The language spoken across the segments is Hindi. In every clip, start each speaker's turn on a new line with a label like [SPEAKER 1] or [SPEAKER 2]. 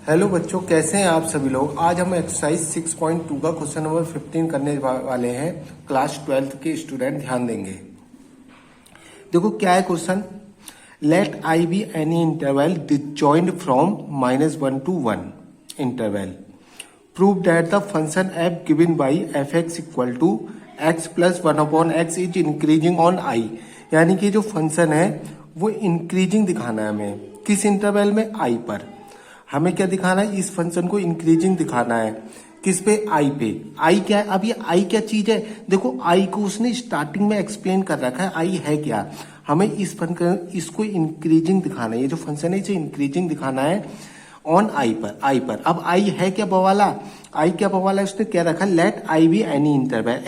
[SPEAKER 1] हेलो बच्चों, कैसे हैं आप सभी लोग। आज हम एक्सरसाइज 6.2 का क्वेश्चन नंबर 15 करने वाले हैं। क्लास 12 के स्टूडेंट ध्यान देंगे। देखो क्या है question. Let I be any interval disjoint from -1 to 1 interval. Prove that the function f given by f x equal to x plus 1/x is increasing on I. यानी कि जो फंक्शन है वो इंक्रीजिंग दिखाना है हमें। किस इंटरवल में? आई पर। हमें क्या दिखाना है? इस फंक्शन को इंक्रीजिंग दिखाना है। किस पे? आई पे। आई क्या है? अब ये आई क्या चीज है? देखो आई को उसने स्टार्टिंग में एक्सप्लेन कर रखा है। आई है क्या? हमें इस फंक्शन इसको इंक्रीजिंग दिखाना है। ये जो फंक्शन है इसे इंक्रीजिंग दिखाना है ऑन आई पर। आई पर अब आई है क्या बवाला? आई क्या बवाला? उसने क्या रखा? Let I be any interval.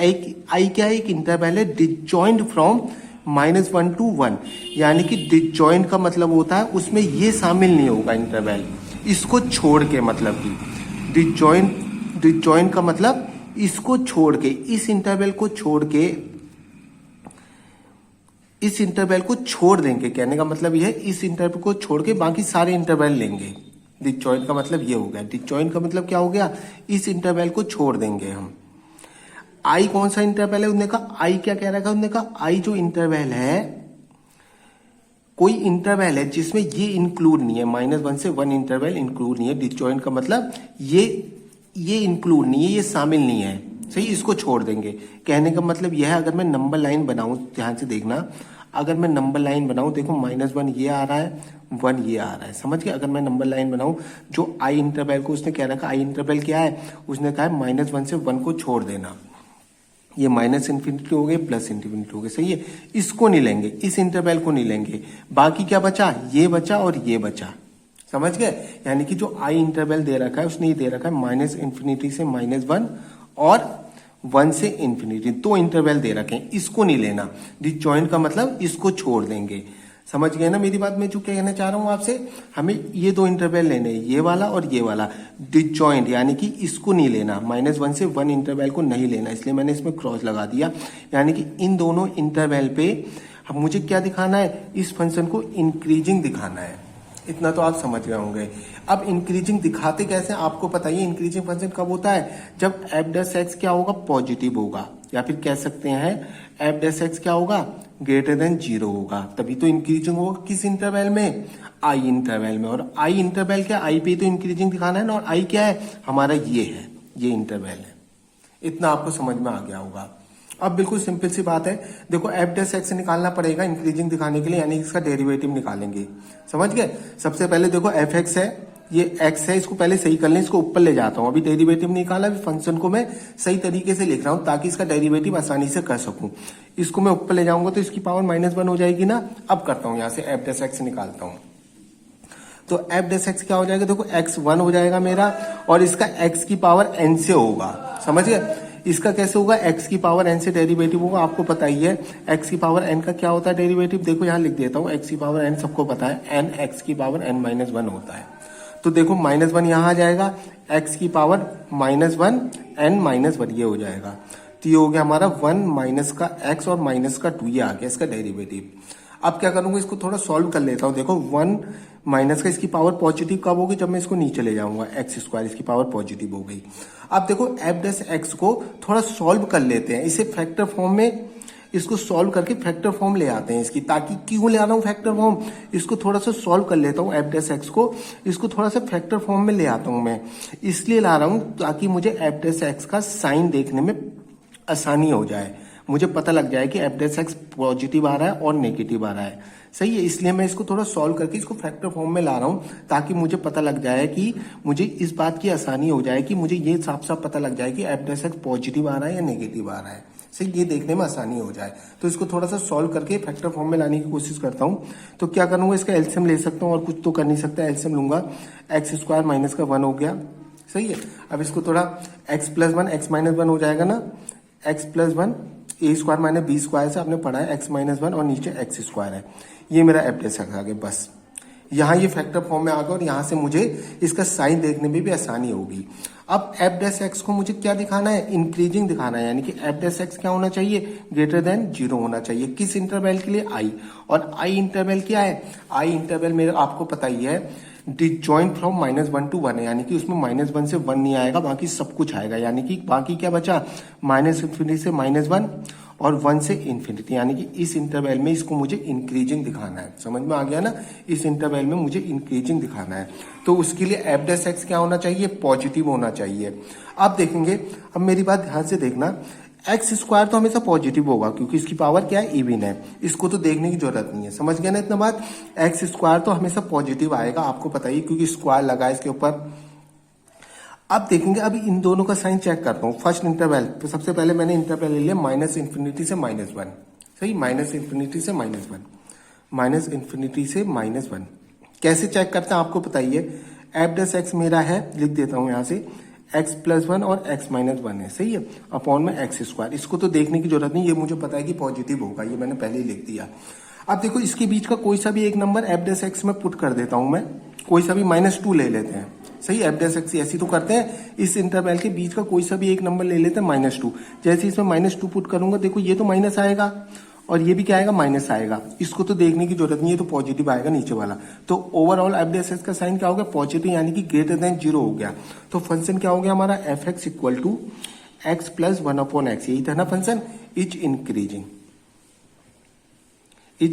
[SPEAKER 1] I क्या है? एक इंटरवल है डिसजॉइंट फ्रॉम -1 to 1। यानी कि डिसजॉइंट का मतलब होता है उसमें ये शामिल नहीं होगा इंटरवल, इसको छोड़ के। मतलब कि डिसजॉइंट का मतलब इसको छोड़ के, इस इंटरवल को छोड़ के, इस इंटरवल को छोड़ देंगे। कहने का मतलब यह है इस इंटरवल को छोड़ के बाकी सारे इंटरवल लेंगे। डिसजॉइंट का मतलब ये हो गया। डिसजॉइंट का मतलब क्या हो गया? इस इंटरवल को छोड़ देंगे हम। आई कौन सा इंटरवल है? उन्होंने कहा आई क्या कह रखा है? उन्होंने कहा आई जो इंटरवल है, कोई इंटरवल है जिसमें ये इंक्लूड नहीं है। -1 से 1 इंटरवल इंक्लूड नहीं है। डिसजॉइंट का मतलब ये इंक्लूड नहीं है, ये शामिल नहीं है। सही, इसको छोड़ देंगे। कहने का मतलब यह है, अगर मैं नंबर लाइन बनाऊं, ध्यान से देखना, अगर मैं नंबर लाइन बनाऊं, देखो -1 ये आ रहा है, 1 ये आ रहा है। समझ गए? अगर मैं नंबर लाइन बनाऊं, जो आई इंटरवल को उसने कह रखा, आई इंटरवल क्या है? उसने कहा है -1 से 1 को छोड़ देना। ये -∞ हो गए, +∞ हो गए। सही है, इसको नहीं लेंगे, इस इंटरवल को नहीं लेंगे। बाकी क्या बचा? ये बचा और ये बचा। समझ गए? यानी कि जो आई इंटरवल दे रखा है उसने ये दे रखा है -∞ से -1 और 1 से ∞। दो इंटरवल दे रखे हैं, इसको नहीं लेना। डिसजॉइंट का मतलब इसको छोड़ देंगे। समझ गए ना मेरी बात? मैं जो कहना चाह रहा हूं आपसे, हमें ये दो इंटरवल लेने हैं, ये वाला और ये वाला। डिसजॉइंट यानी कि इसको नहीं लेना, -1 से 1 इंटरवल को नहीं लेना, इसलिए मैंने इसमें क्रॉस लगा दिया। यानी कि इन दोनों इंटरवल पे अब मुझे क्या दिखाना है? इस फंक्शन को इंक्रीजिंग दिखाना है। इतना तो आप समझ गए होंगे। अब इंक्रीजिंग दिखाते कैसे? आपको पता ही है इंक्रीजिंग फंक्शन कब होता है? जब f' क्या होगा? पॉजिटिव होगा, या फिर कह सकते हैं f' क्या होगा? >0 होगा। तभी तो इंक्रीजिंग होगा। किस इंटरवल में? आई इंटरवल में। और आई इंटरवल क्या? आई पे तो इंक्रीजिंग दिखाना है ना। और आई क्या है? हमारा ये है, ये इंटरवल है। इतना आपको समझ में आ गया होगा। अब बिल्कुल सिंपल सी बात है। देखो f' निकालना पड़ेगा इंक्रीजिंग दिखाने के लिए, यानी इसका डेरिवेटिव निकालेंगे। समझ गए? सबसे पहले देखो f(x) है, ये x है, इसको पहले सही कर लें, इसको ऊपर ले जाता हूं। अभी डेरिवेटिव निकाला, अभी फंक्शन को मैं सही तरीके से लिख रहा हूं ताकि इसका डेरिवेटिव आसानी से कर सकूं। इसको मैं ऊपर ले जाऊंगा तो इसकी पावर -1 हो जाएगी ना। अब करता हूं, यहां से f' निकालता हूं। तो f' क्या हो जाएगा? देखो x 1 हो जाएगा मेरा, और इसका x की पावर n से होगा। समझ गए? इसका कैसे होगा? x की पावर n से डेरिवेटिव होगा। आपको पता ही है x की पावर n का क्या होता है डेरिवेटिव। देखो यहाँ लिख देता हूँ, x की पावर n सबको पता है, n x की पावर n-1 होता है। तो देखो -1 यहाँ आ जाएगा, x की पावर -1 n-1 ये हो जाएगा। तो ये हो गया हमारा 1 माइनस का x और माइनस का 2, ये आ गया इसका डेरिवेटिव। अब क्या करूंगा? इसको थोड़ा सॉल्व कर लेता हूं। देखो 1 माइनस का इसकी पावर पॉजिटिव कब होगी? जब मैं इसको नीचे ले जाऊंगा, x² इसकी पावर पॉजिटिव हो गई। अब देखो f' को थोड़ा सॉल्व कर लेते हैं, इसे फैक्टर फॉर्म में, इसको सॉल्व करके फैक्टर फॉर्म ले आते हैं इसकी। ताकि क्यों ले आ रहा हूं फैक्टर फॉर्म? इसको थोड़ा सा सॉल्व कर लेता हूं f' को, इसको थोड़ा सा फैक्टर फॉर्म में ले आता हूं मैं। इसलिए ला रहा हूं ताकि मुझे f' का साइन देखने में आसानी हो जाए, मुझे पता लग जाए कि f' पॉजिटिव आ रहा है और नेगेटिव आ रहा है। सही है, इसलिए मैं इसको थोड़ा सॉल्व करके इसको फैक्टर फॉर्म में ला रहा हूं ताकि मुझे पता लग जाए, कि मुझे इस बात की आसानी हो जाए कि मुझे ये साफ साफ पता लग जाए कि f' पॉजिटिव आ रहा है या नेगेटिव आ रहा है। सही, ये देखने में आसानी हो जाए। तो इसको थोड़ा सा सॉल्व करके फैक्टर फॉर्म में लाने की कोशिश करता हूं। तो क्या करूंगा? इसका एलसीएम ले सकता हूं, और कुछ तो कर नहीं सकता। एलसीएम लूंगा, x² माइनस का 1 हो गया। सही है, अब इसको थोड़ा x + 1 x - 1 हो जाएगा ना। x + 1 a² माइनस b² से आपने पढ़ा है, x - 1 और नीचे x² है। ये मेरा f' आ गया। बस यहाँ ये फैक्टर फॉर्म में आ गया, और यहाँ से मुझे इसका साइन देखने में भी आसानी होगी। अब f' को मुझे क्या दिखाना है? इंक्रीजिंग दिखाना है। यानी कि f' क्या होना चाहिए? >0 होना चाहिए। किस इंटरवल के लिए? आई। और आई इंटरवल क्या है? आई इंटरवल मेरा आपको पता ही है, डिसजॉइंट फ्रॉम -1 to 1 है, यानी कि उसमें -1 से 1 नहीं आएगा, बाकी सब कुछ आएगा। यानी कि बाकी क्या बचा, -∞ से -1 और 1 से इन्फिनिटी, यानी कि इस इंटरवल में इसको मुझे इंक्रीजिंग दिखाना है। समझ में आ गया ना, इस इंटरवल में मुझे इंक्रीजिंग दिखाना है, तो उसके लिए f' क्या होना चाहिए, पॉजिटिव होना चाहिए। अब देखेंगे, अब मेरी बात ध्यान से देखना, एक्स स्क्वायर तो हमेशा पॉजिटिव होगा क्योंकि इसकी पावर क्या है, इवन है, इसको तो देखने की जरूरत नहीं है। समझ गया ना इतना बात, एक्स स्क्वायर तो हमेशा पॉजिटिव आएगा, आपको पता ही, क्योंकि स्क्वायर लगा है इसके ऊपर। अब देखेंगे, अभी इन दोनों का साइन चेक करता हूँ। फर्स्ट इंटरवल, तो सबसे पहले मैंने इंटरवल ले लिया -∞ से -1, सही, -∞ से -1, -∞ से -1। कैसे चेक करते हैं आपको पता ही है, f' मेरा है, लिख देता हूं यहां से, x+1 और x-1 है, सही है, अपॉन में x²। इसको तो देखने की जरूरत नहीं, ये मुझे पता है कि पॉजिटिव होगा, ये मैंने पहले ही लिख दिया। अब देखो, इसके बीच का कोई सा भी एक नंबर f' में पुट कर देता हूं मैं, कोई सा भी -2 ले लेते हैं, सही, f' ऐसी तो करते हैं, इस इंटरवल के बीच का कोई सा भी एक नंबर ले लेते हैं -2। जैसे इसमें -2 पुट करूंगा, देखो ये तो माइनस आएगा और ये भी क्या आएगा, माइनस आएगा, इसको तो देखने की जरूरत नहीं है, तो पॉजिटिव आएगा नीचे वाला। तो ओवरऑल f' का साइन क्या हो गया, पॉजिटिव, यानी कि ग्रेटर देन 0 हो गया। तो फंक्शन क्या हो गया हमारा, f(x = x+1/x), यही था ना function, is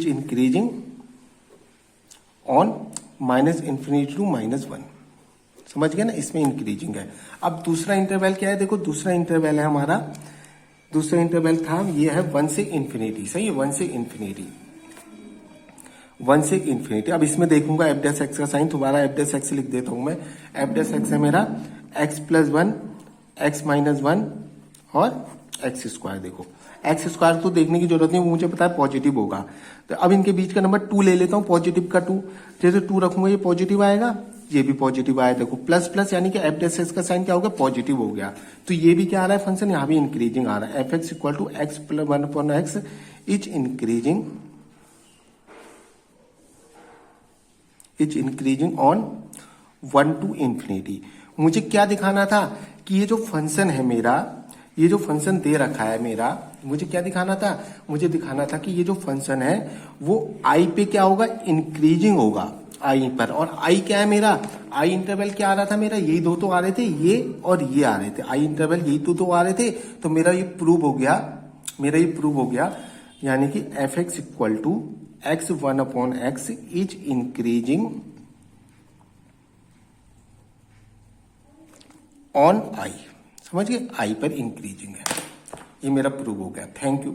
[SPEAKER 1] increasing on -∞ to -1। समझ गया ना, इसमें इंक्रीजिंग है। अब दूसरा इंटरवल क्या है, देखो दूसरा इंटरवल है हमारा, दूसरा इंटरवल था, ये है 1 से इन्फिनिटी, सही है, 1 से इन्फिनिटी। अब इसमें देखूंगा f' का साइन, दोबारा f' लिख देता हूं मैं, f' है मेरा x+1, x-1 और x²। देखो x² तो देखने की जरूरत नहीं, मुझे पता है पॉजिटिव होगा। तो अब इनके बीच का नंबर 2 ले लेता हूँ, पॉजिटिव का 2, जैसे 2 रखूंगा ये पॉजिटिव आएगा, ये भी पॉजिटिव आया, देखो प्लस प्लस, यानी कि f' का साइन क्या हो गया, पॉजिटिव हो गया। तो ये भी क्या आ रहा है फंक्शन, यहाँ भी इंक्रीजिंग आ रहा है, f(x = x+1/x) is increasing on 1 to ∞। मुझे क्या दिखाना था कि ये जो फंक्शन है मेरा, ये जो फंक्शन दे रखा है मेरा, मुझे क्या दिखाना था, मुझे दिखाना था कि ये जो फंक्शन है वो i पे क्या होगा, इंक्रीजिंग होगा i पर। और i क्या है मेरा, i इंटरवल क्या आ रहा था मेरा, यही दो तो आ रहे थे, ये और ये आ रहे थे, i इंटरवल यही तो आ रहे थे। तो मेरा ये प्रूव हो गया, यानी कि f(x = x1/x) is increasing on i। समझ गए, i पर इंक्रीजिंग है, ये मेरा प्रूव हो गया। Thank you.